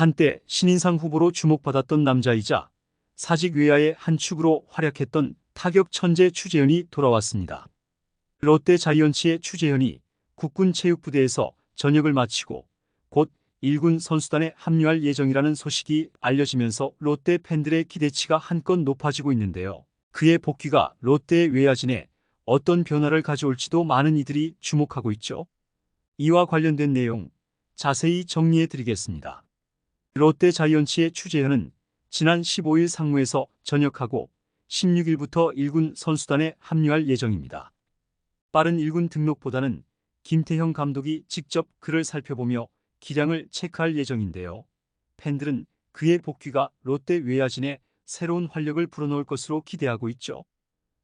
한때 신인상 후보로 주목받았던 남자이자 사직 외야의 한 축으로 활약했던 타격 천재 추재현이 돌아왔습니다. 롯데 자이언츠의 추재현이 국군체육부대에서 전역을 마치고 곧 1군 선수단에 합류할 예정이라는 소식이 알려지면서 롯데 팬들의 기대치가 한껏 높아지고 있는데요. 그의 복귀가 롯데의 외야진에 어떤 변화를 가져올지도 많은 이들이 주목하고 있죠. 이와 관련된 내용 자세히 정리해 드리겠습니다. 롯데 자이언츠의 추재현은 지난 15일 상무에서 전역하고 16일부터 1군 선수단에 합류할 예정입니다. 빠른 1군 등록보다는 김태형 감독이 직접 그를 살펴보며 기량을 체크할 예정인데요. 팬들은 그의 복귀가 롯데 외야진에 새로운 활력을 불어넣을 것으로 기대하고 있죠.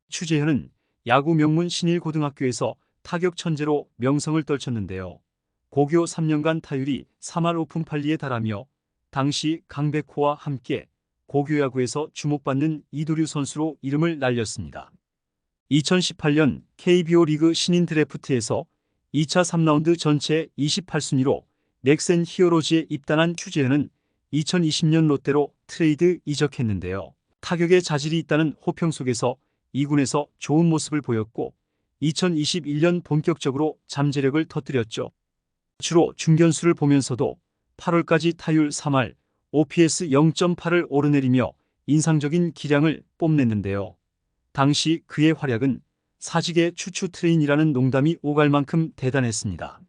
추재현은 야구 명문 신일고등학교에서 타격 천재로 명성을 떨쳤는데요. 고교 3년간 타율이 3할 5푼 8리에 달하며 당시 강백호와 함께 고교 야구에서 주목받는 이도류 선수로 이름을 날렸습니다. 2018년 KBO 리그 신인 드래프트에서 2차 3라운드 전체 28순위로 넥센 히어로즈에 입단한 추재현은 2020년 롯데로 트레이드 이적했는데요. 타격에 자질이 있다는 호평 속에서 2군에서 좋은 모습을 보였고 2021년 본격적으로 잠재력을 터뜨렸죠. 주로 중견수를 보면서도 8월까지 타율 3할, OPS 0.8을 오르내리며 인상적인 기량을 뽐냈는데요. 당시 그의 활약은 사직의 추추 트레인이라는 농담이 오갈 만큼 대단했습니다.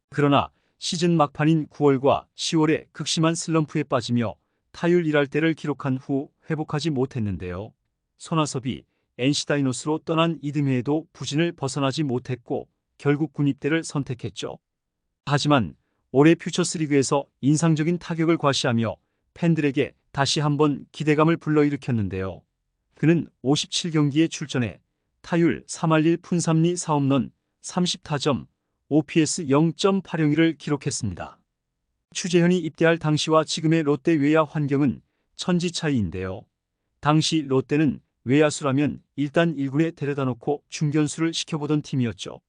그러나 시즌 막판인 9월과 10월에 극심한 슬럼프에 빠지며 타율 1할대를 기록한 후 회복하지 못했는데요. 손아섭이 NC 다이노스로 떠난 이듬해에도 부진을 벗어나지 못했고 결국 군입대를 선택했죠. 하지만 올해 퓨처스리그에서 인상적인 타격을 과시하며 팬들에게 다시 한번 기대감을 불러일으켰는데요. 그는 57경기에 출전해 타율 3할 1푼 3리 4홈런 30타점, OPS 0.802를 기록했습니다. 추재현이 입대할 당시와 지금의 롯데 외야 환경은 천지 차이인데요. 당시 롯데는 외야수라면 일단 1군에 데려다 놓고 중견수를 시켜보던 팀이었죠.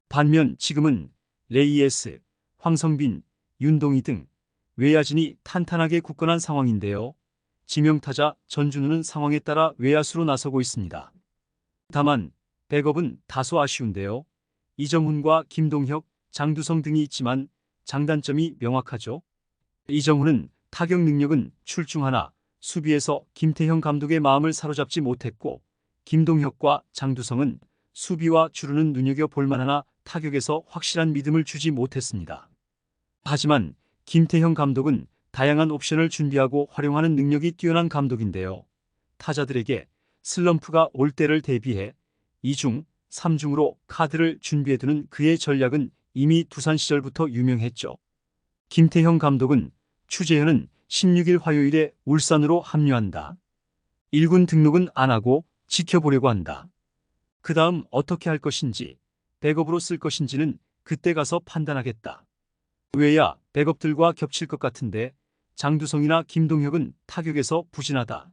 반면 지금은 레이에스, 황성빈, 윤동희 등 외야진이 탄탄하게 굳건한 상황인데요. 지명타자 전준우는 상황에 따라 외야수로 나서고 있습니다. 다만 백업은 다소 아쉬운데요. 이정훈과 김동혁, 장두성 등이 있지만 장단점이 명확하죠. 이정훈은 타격 능력은 출중하나 수비에서 김태형 감독의 마음을 사로잡지 못했고 김동혁과 장두성은 수비와 주루는 눈여겨볼 만하나 타격에서 확실한 믿음을 주지 못했습니다. 하지만 김태형 감독은 다양한 옵션을 준비하고 활용하는 능력이 뛰어난 감독인데요. 타자들에게 슬럼프가 올 때를 대비해 2중, 3중으로 카드를 준비해두는 그의 전략은 이미 두산 시절부터 유명했죠. 김태형 감독은 추재현은 16일 화요일에 울산으로 합류한다. 1군 등록은 안 하고 지켜보려고 한다. 그 다음 어떻게 할 것인지, 백업으로 쓸 것인지는 그때 가서 판단하겠다. 외야 백업들과 겹칠 것 같은데 장두성이나 김동혁은 타격에서 부진하다.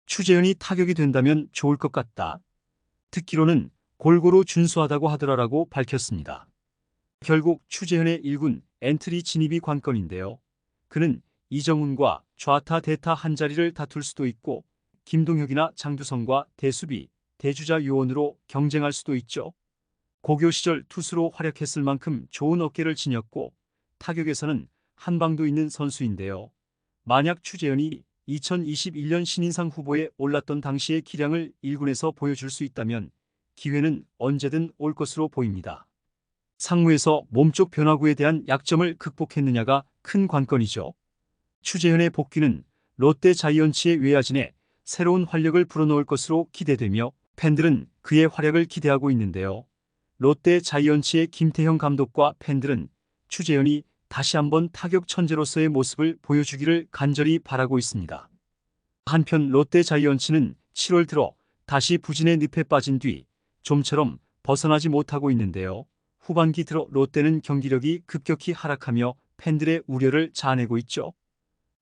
추재현이 타격이 된다면 좋을 것 같다. 듣기로는 골고루 준수하다고 하더라라고 밝혔습니다. 결국 추재현의 1군 엔트리 진입이 관건인데요. 그는 이정훈과 좌타 대타 한 자리를 다툴 수도 있고 김동혁이나 장두성과 대수비, 대주자 요원으로 경쟁할 수도 있죠. 고교 시절 투수로 활약했을 만큼 좋은 어깨를 지녔고 타격에서는 한방도 있는 선수인데요. 만약 추재현이 2021년 신인상 후보에 올랐던 당시의 기량을 1군에서 보여줄 수 있다면 기회는 언제든 올 것으로 보입니다. 상무에서 몸쪽 변화구에 대한 약점을 극복했느냐가 큰 관건이죠. 추재현의 복귀는 롯데 자이언츠의 외야진에 새로운 활력을 불어넣을 것으로 기대되며 팬들은 그의 활약을 기대하고 있는데요. 롯데 자이언츠의 김태형 감독과 팬들은 추재현이 다시 한번 타격 천재로서의 모습을 보여주기를 간절히 바라고 있습니다. 한편 롯데 자이언츠는 7월 들어 다시 부진의 늪에 빠진 뒤 좀처럼 벗어나지 못하고 있는데요. 후반기 들어 롯데는 경기력이 급격히 하락하며 팬들의 우려를 자아내고 있죠.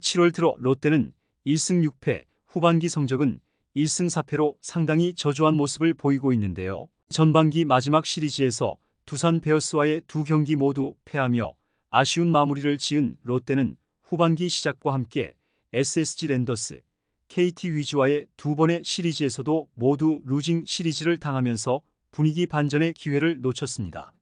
7월 들어 롯데는 1승 6패, 후반기 성적은 1승 4패로 상당히 저조한 모습을 보이고 있는데요. 전반기 마지막 시리즈에서 두산 베어스와의 두 경기 모두 패하며 아쉬운 마무리를 지은 롯데는 후반기 시작과 함께 SSG 랜더스, KT 위즈와의 두 번의 시리즈에서도 모두 루징 시리즈를 당하면서 분위기 반전의 기회를 놓쳤습니다.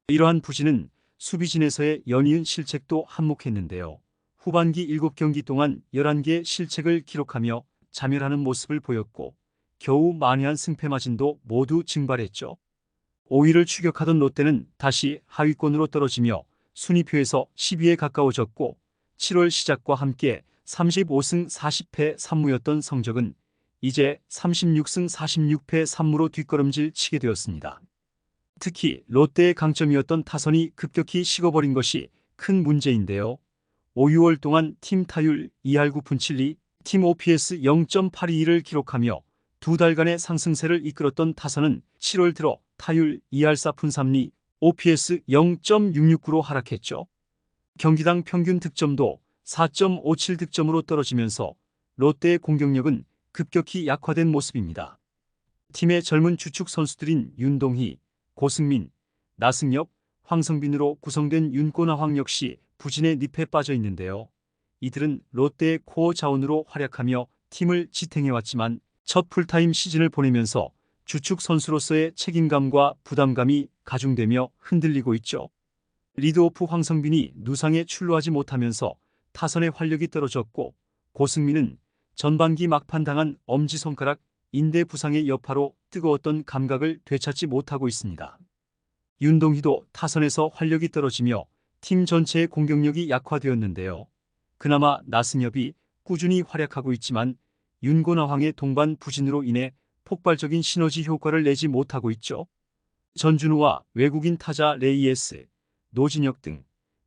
이러한 부진은 수비진에서의 연이은 실책도 한몫했는데요. 후반기 7경기 동안 11개의 실책을 기록하며 자멸하는 모습을 보였고 겨우 만회한 승패 마진도 모두 증발했죠. 5위를 추격하던 롯데는 다시 하위권으로 떨어지며 순위표에서 10위에 가까워졌고 7월 시작과 함께 35승 40패 3무였던 성적은 이제 36승 46패 3무로 뒷걸음질 치게 되었습니다. 특히 롯데의 강점이었던 타선이 급격히 식어버린 것이 큰 문제인데요. 5, 6월 동안 팀 타율 2할 9푼 7리, 팀 OPS 0.822를 기록하며 두 달간의 상승세를 이끌었던 타선은 7월 들어 타율 2할 4푼 3리, OPS 0.669로 하락했죠. 경기당 평균 득점도 4.57 득점으로 떨어지면서 롯데의 공격력은 급격히 약화된 모습입니다. 팀의 젊은 주축 선수들인 윤동희, 고승민, 나승엽, 황성빈으로 구성된 윤꼬나황 역시 부진의 늪에 빠져 있는데요. 이들은 롯데의 코어 자원으로 활약하며 팀을 지탱해왔지만 첫 풀타임 시즌을 보내면서 주축 선수로서의 책임감과 부담감이 가중되며 흔들리고 있죠. 리드오프 황성빈이 누상에 출루하지 못하면서 타선의 활력이 떨어졌고 고승민은 전반기 막판 당한 엄지손가락 인대 부상의 여파로 뜨거웠던 감각을 되찾지 못하고 있습니다. 윤동희도 타선에서 활력이 떨어지며 팀 전체의 공격력이 약화되었는데요. 그나마 나승엽이 꾸준히 활약하고 있지만 윤고나황의 동반 부진으로 인해 폭발적인 시너지 효과를 내지 못하고 있죠. 전준우와 외국인 타자 레이에스, 노진혁 등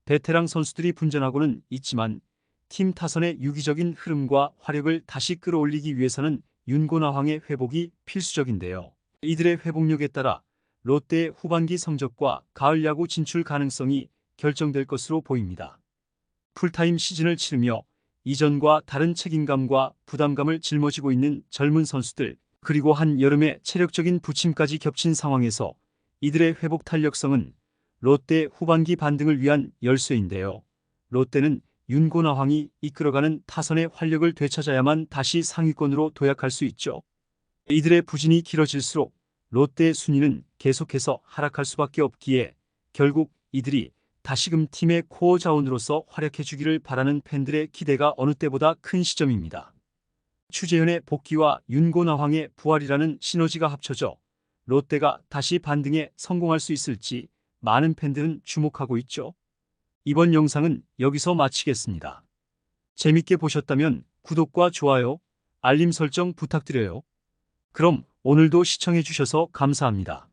베테랑 선수들이 분전하고는 있지만 팀 타선의 유기적인 흐름과 화력을 다시 끌어올리기 위해서는 윤고나황의 회복이 필수적인데요. 이들의 회복력에 따라 롯데의 후반기 성적과 가을 야구 진출 가능성이 결정될 것으로 보입니다. 풀타임 시즌을 치르며 이전과 다른 책임감과 부담감을 짊어지고 있는 젊은 선수들, 그리고 한여름의 체력적인 부침까지 겹친 상황에서 이들의 회복 탄력성은 롯데 후반기 반등을 위한 열쇠인데요. 롯데는 윤고나황이 이끌어가는 타선의 활력을 되찾아야만 다시 상위권으로 도약할 수 있죠. 이들의 부진이 길어질수록 롯데의 순위는 계속해서 하락할 수밖에 없기에 결국 이들이 다시금 팀의 코어 자원으로서 활약해주기를 바라는 팬들의 기대가 어느 때보다 큰 시점입니다. 추재현의 복귀와 윤고나황의 부활이라는 시너지가 합쳐져 롯데가 다시 반등에 성공할 수 있을지 많은 팬들은 주목하고 있죠. 이번 영상은 여기서 마치겠습니다. 재밌게 보셨다면 구독과 좋아요, 알림 설정 부탁드려요. 그럼 오늘도 시청해주셔서 감사합니다.